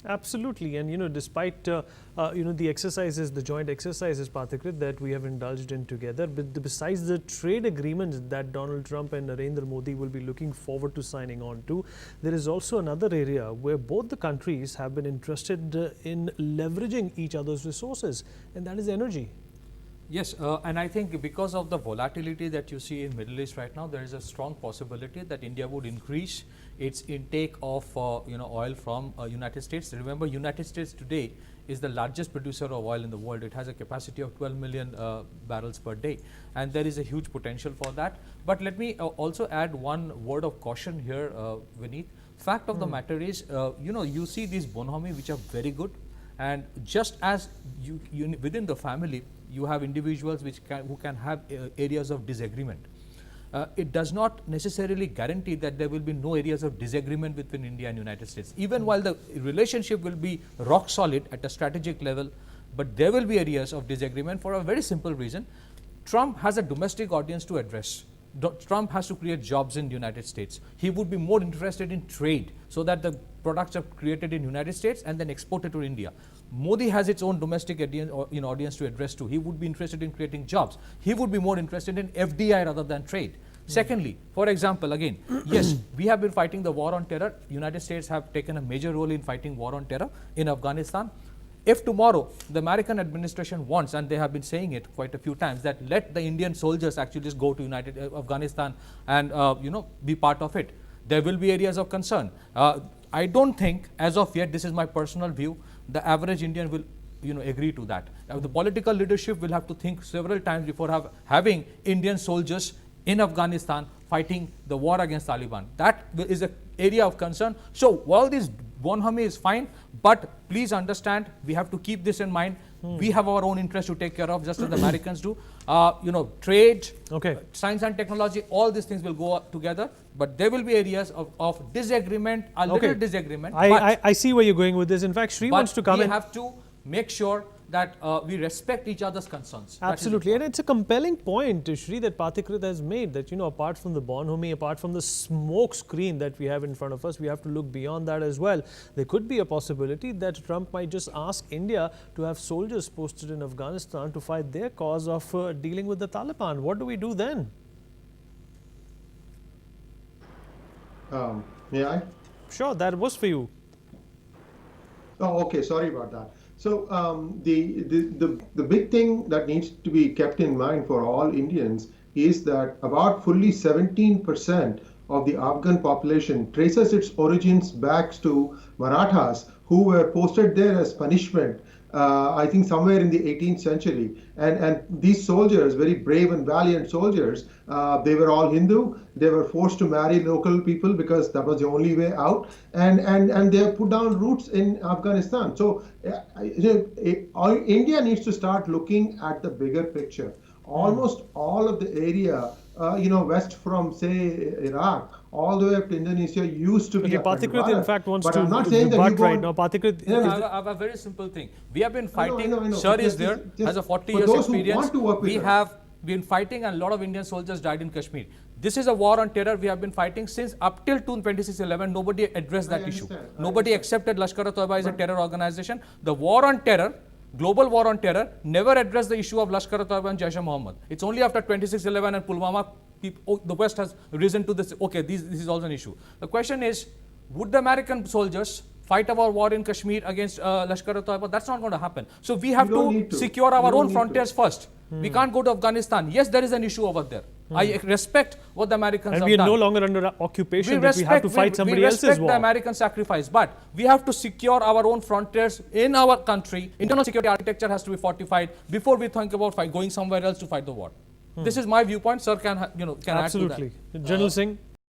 Absolutely, and despite the exercises, the joint exercises, Pathikrit, that we have indulged in together, but besides the trade agreements that Donald Trump and Narendra Modi will be looking forward to signing on to, there is also another area where both the countries have been interested in leveraging each other's resources, and that is energy. Yes, and I think because of the volatility that you see in Middle East right now, there is a strong possibility that India would increase its intake of oil from United States. Remember, United States today is the largest producer of oil in the world. It has a capacity of 12 million barrels per day, and there is a huge potential for that. But let me also add one word of caution here, Vineet. Fact of the matter is, you see these bonhomie which are very good, and just as you within the family, you have individuals who can have areas of disagreement. It does not necessarily guarantee that there will be no areas of disagreement between India and United States. Even while the relationship will be rock solid at a strategic level, but there will be areas of disagreement for a very simple reason. Trump has a domestic audience to address. Trump has to create jobs in the United States. He would be more interested in trade so that the products are created in United States and then exported to India. Modi has its own domestic audience to address to. He would be interested in creating jobs. He would be more interested in FDI rather than trade. Secondly, for example, again, yes, we have been fighting the war on terror. United States have taken a major role in fighting war on terror in Afghanistan. If tomorrow the American administration wants, and they have been saying it quite a few times, that let the Indian soldiers actually just go to Afghanistan and be part of it, there will be areas of concern. I don't think, as of yet, this is my personal view, the average Indian will agree to that. The political leadership will have to think several times before having Indian soldiers in Afghanistan fighting the war against Taliban. That is an area of concern. So all this bonhomie is fine, but please understand, we have to keep this in mind. We have our own interest to take care of, just as the Americans do. Trade, science and technology, all these things will go together, but there will be areas of disagreement, little disagreement. I see where you're going with this. In fact, Sri wants to come in. We have to make sure that we respect each other's concerns. Absolutely, and it's a compelling point, Shri, that Pathikrit has made, that apart from the bonhomie, apart from the smoke screen that we have in front of us, we have to look beyond that as well. There could be a possibility that Trump might just ask India to have soldiers posted in Afghanistan to fight their cause of dealing with the Taliban. What do we do then? May I? Sure, that was for you. Oh, okay. Sorry about that. So the big thing that needs to be kept in mind for all Indians is that about fully 17% of the Afghan population traces its origins back to Marathas, who were posted there as punishment, I think somewhere in the 18th century. And these soldiers, very brave and valiant soldiers, they were all Hindu. They were forced to marry local people because that was the only way out. And they have put down roots in Afghanistan. So India needs to start looking at the bigger picture. Almost all of the area, west from, say, Iraq, all the way up to Indonesia used to be. Pathikrit, in fact, wants but to I'm not saying that but right now. Pathikrit, I have a very simple thing. We have been fighting. Sir is there, has a 40 years experience. We have been fighting, and a lot of Indian soldiers died in Kashmir. This is a war on terror. We have been fighting since up till 26/11. Nobody addressed that issue. Nobody accepted Lashkar-e-Taiba as a terror organization. The war on terror, global war on terror, never addressed the issue of Lashkar-e-Taiba and Jaish-e-Mohammed. It's only after 26/11 and Pulwama, the West has risen to this. Okay, this is also an issue. The question is, would the American soldiers fight our war in Kashmir against Lashkar-e-Taiba? That's not going to happen. So we have to secure our own frontiers first. We can't go to Afghanistan. Yes, there is an issue over there. I respect what the Americans have done. And we are no longer under occupation, that we have to fight somebody else's war. We respect the American sacrifice, but we have to secure our own frontiers in our country. Internal security architecture has to be fortified before we think about going somewhere else to fight the war. This is my viewpoint. Sir can add to that. Absolutely. General Singh?